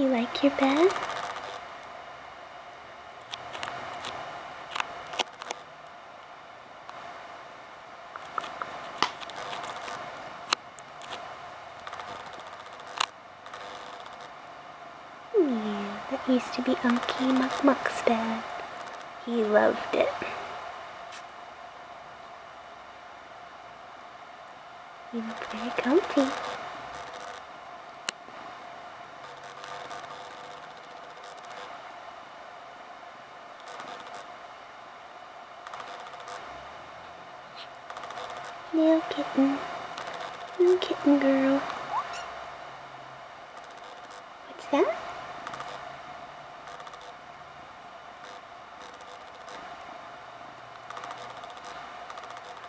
You like your bed? Yeah, that used to be Unky Muck Muck's bed. He loved it. You look very comfy. Little kitten. Little kitten girl. What's that?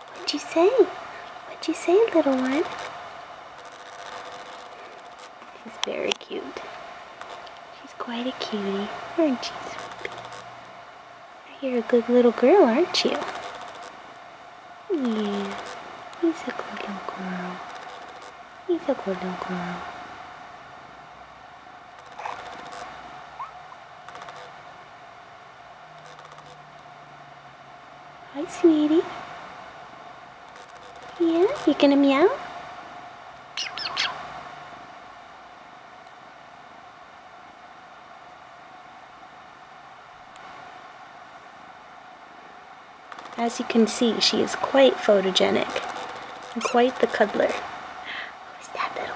What'd you say? What'd you say, little one? She's very cute. She's quite a cutie, aren't you, sweetie? You're a good little girl, aren't you? Yeah, he's a good little girl. He's a good little girl. Hi, sweetie. Yeah, you gonna meow? As you can see, she is quite photogenic and quite the cuddler. Who's that little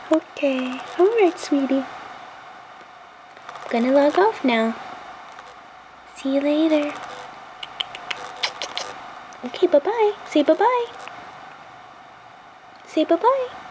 one? Okay, alright, sweetie. I'm gonna log off now. See you later. Okay, bye-bye. Say bye-bye. Say bye-bye.